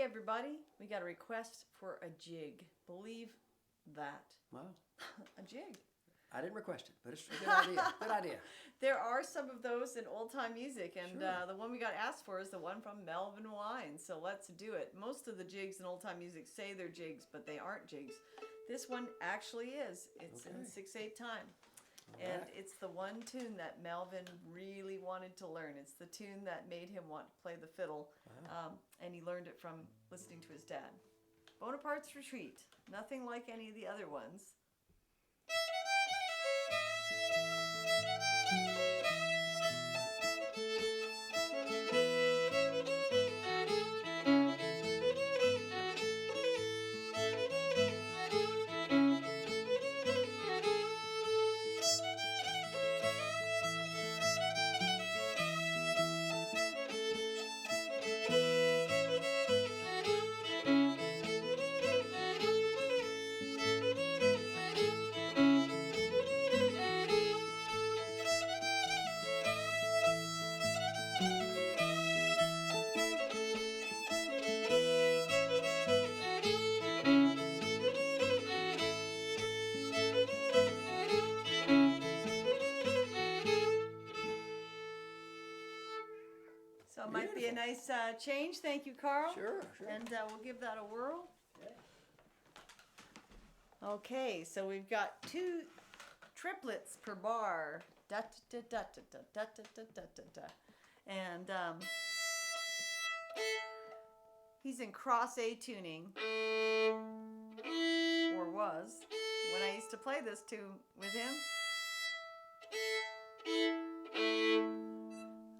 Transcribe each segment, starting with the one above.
Hey everybody, we got a request for a jig. Believe that. Wow. A jig. I didn't request it, but it's a good idea. Good idea. There are some of those in old time music, and Sure. the one we got asked for is the one from Melvin Wine. So let's do it. Most of the jigs in old time music say they're jigs, but they aren't jigs. This one actually is. It's in Okay. 6/8 time. All And right. it's the one tune that Melvin really wanted to learn. It's the tune that made him want to play the fiddle. Wow. And he learned it from listening to his dad. Bonaparte's Retreat. Nothing like any of the other ones. So it might be a nice change. Thank you, Carl. Sure, sure. And we'll give that a whirl. Okay. Okay, so we've got 2 triplets per bar. Da da da da da da da da da da da. And he's in cross A tuning, or was, when I used to play this tune with him.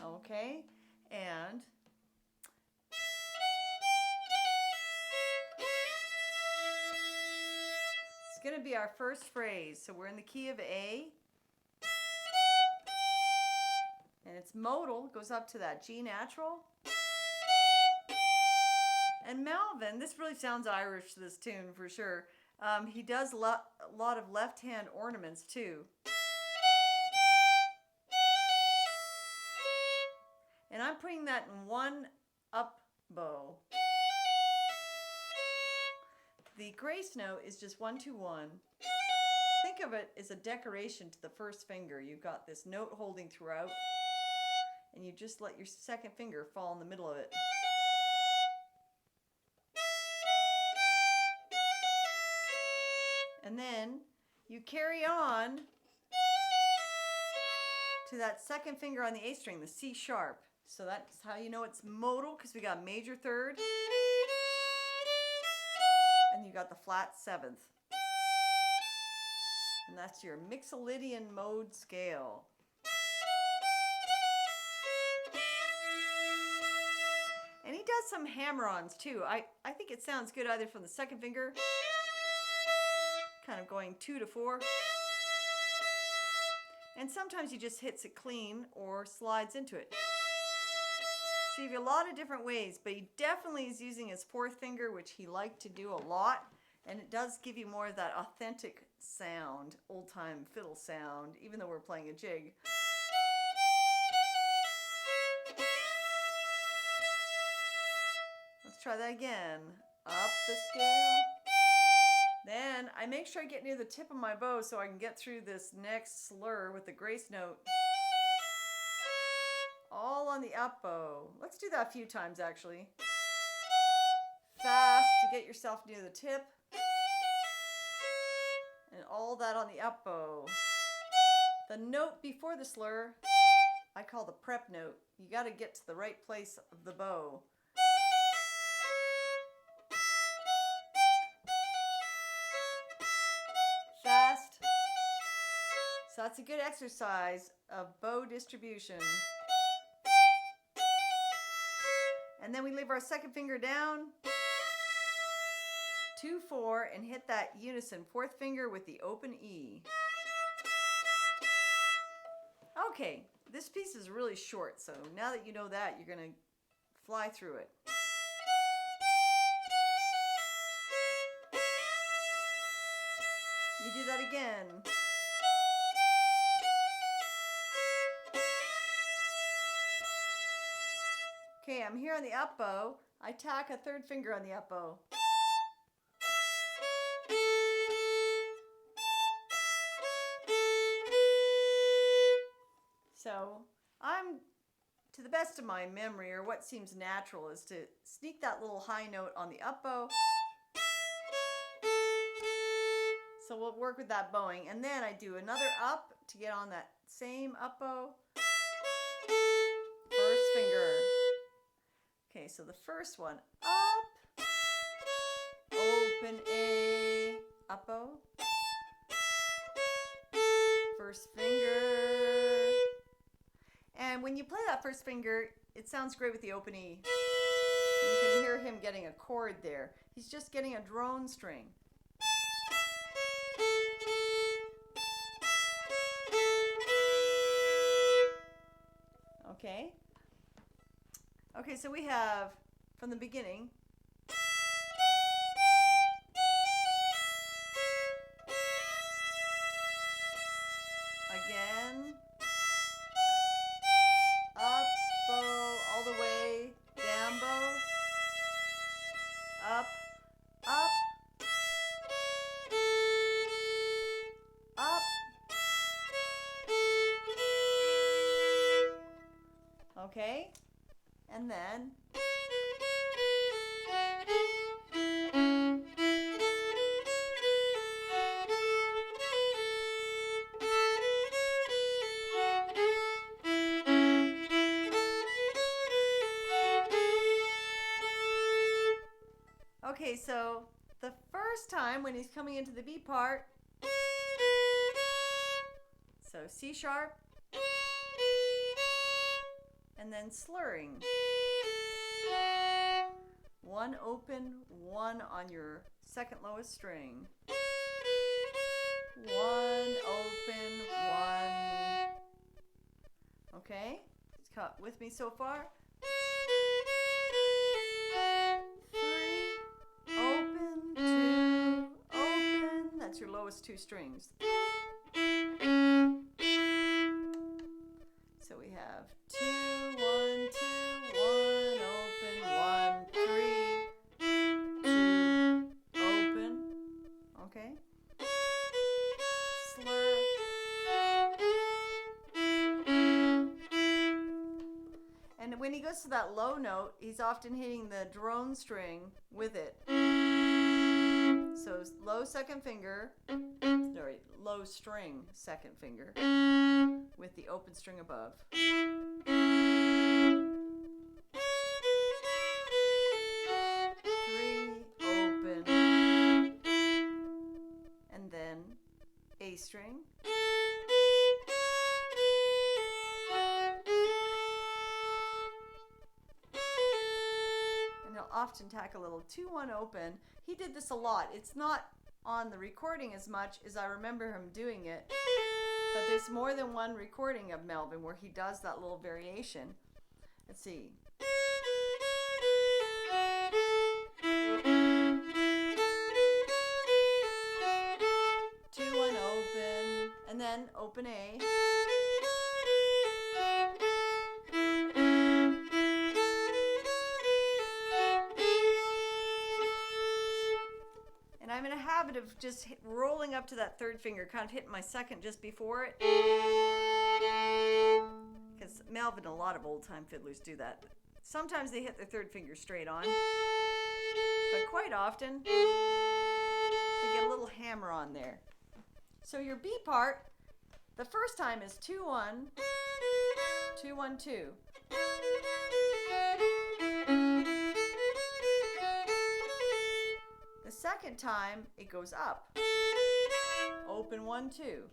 Okay, and it's going to be our first phrase. So we're in the key of A. And it's modal, goes up to that G natural. And Melvin, this really sounds Irish, this tune for sure. He does a lot of left hand ornaments too. And I'm putting that in 1 up bow. The grace note is just 1 2 1. Think of it as a decoration to the first finger. You've got this note holding throughout, and you just let your second finger fall in the middle of it. And then you carry on to that second finger on the A string, the C sharp. So that's how you know it's modal, because we got major third, and you got the flat 7th. And that's your Mixolydian mode scale. And he does some hammer-ons too. I think it sounds good either from the second finger, kind of going 2 to 4. And sometimes he just hits it clean or slides into it. So you have a lot of different ways, but he definitely is using his 4th finger, which he liked to do a lot. And it does give you more of that authentic sound, old-time fiddle sound, even though we're playing a jig. Let's try that again. Up the scale. Then I make sure I get near the tip of my bow so I can get through this next slur with the grace note. All on the up bow. Let's do that a few times actually. Fast to get yourself near the tip. And all that on the up bow. The note before the slur, I call the prep note. You got to get to the right place of the bow. Fast. So that's a good exercise of bow distribution. And then we leave our second finger down, 2 4, and hit that unison 4th finger with the open E. Okay, this piece is really short, so now that you know that, you're going to fly through it. You do that again. Okay, I'm here on the up bow. I tack a third finger on the up bow. So I'm, to the best of my memory, or what seems natural, is to sneak that little high note on the up bow. So we'll work with that bowing, and then I do another up to get on that same up bow. First finger. Okay, so the first one, up, open A, up bow, first finger. And when you play that first finger, it sounds great with the open E. You can hear him getting a chord there. He's just getting a drone string. Okay. Okay, so we have, from the beginning, again, up, bow, all the way, down, bow, up, up, up. Okay, and then okay, so the first time when he's coming into the B part, so C sharp, and then slurring. One open, one on your second lowest string. One open, one. Okay? It's caught with me so far. Three, open, two, open. That's your lowest two strings. So we have 2, 1, 2, 1, open, 1, 3, 2, open. Okay. Slur. And when he goes to that low note, he's often hitting the drone string with it. So low second finger, sorry, low string second finger with the open string above. 3, open, and then A string. And he'll often tack a little 2-1 open. He did this a lot. It's not on the recording as much as I remember him doing it, but there's more than one recording of Melvin where he does that little variation. Let's see. Two, one, open, and then open A. And I'm in a habit of just rolling up to that third finger, kind of hitting my second just before it. Because Melvin, a lot of old-time fiddlers do that. Sometimes they hit their third finger straight on, but quite often they get a little hammer on there. So your B part, the first time is 2-1, 2-1-2. The second time it goes up. Open 1-2.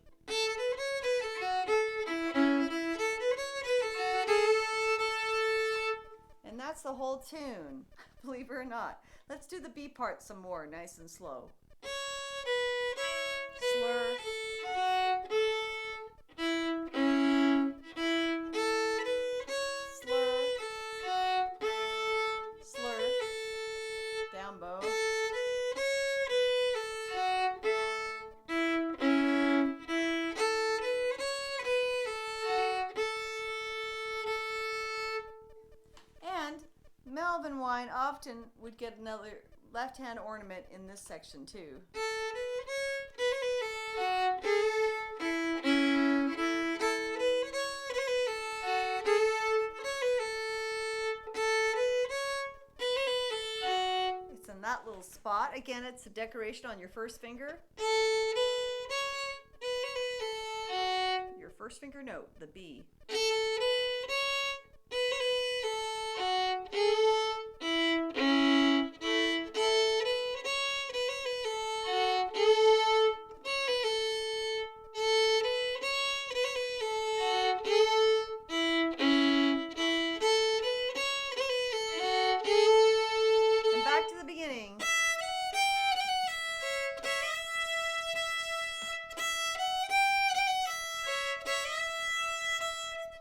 And that's the whole tune, believe it or not. Let's do the B part some more, nice and slow. Slur. Slur. Slur. Down bow. And wine often would get another left-hand ornament in this section too. It's in that little spot. Again, it's a decoration on your first finger. Your first finger note, the B. And back to the beginning.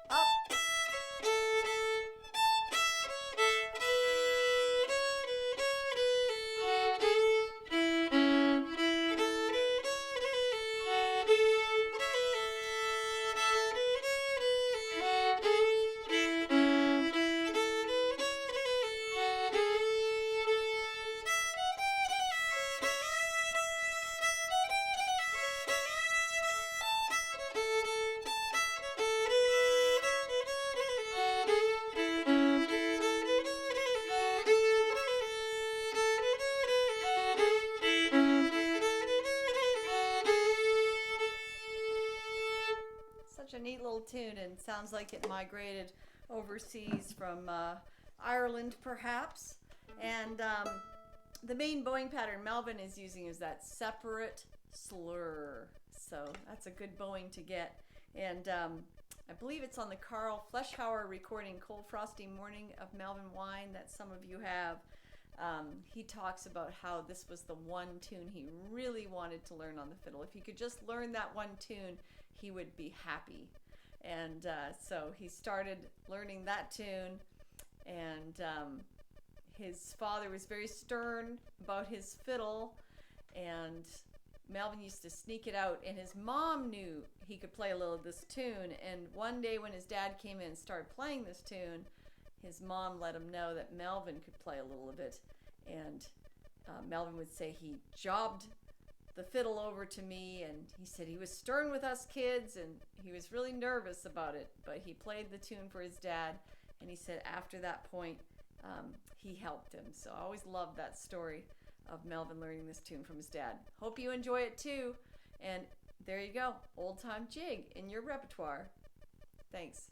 Up. Such a neat little tune, and sounds like it migrated overseas from Ireland perhaps. And the main bowing pattern Melvin is using is that separate slur. So that's a good bowing to get. And I believe it's on the Carl Fleischhauer recording, Cold Frosty Morning of Melvin Wine, that some of you have. He talks about how this was the one tune he really wanted to learn on the fiddle. If he could just learn that one tune, he would be happy. And so he started learning that tune, and his father was very stern about his fiddle, and Melvin used to sneak it out, and his mom knew he could play a little of this tune. And one day when his dad came in and started playing this tune, his mom let him know that Melvin could play a little of it. And Melvin would say he jobbed the fiddle over to me, and he said he was stern with us kids, and he was really nervous about it, but he played the tune for his dad, and he said after that point he helped him. So I always loved that story of Melvin learning this tune from his dad. Hope you enjoy it too, and there you go, Old Time Jig in your repertoire. Thanks.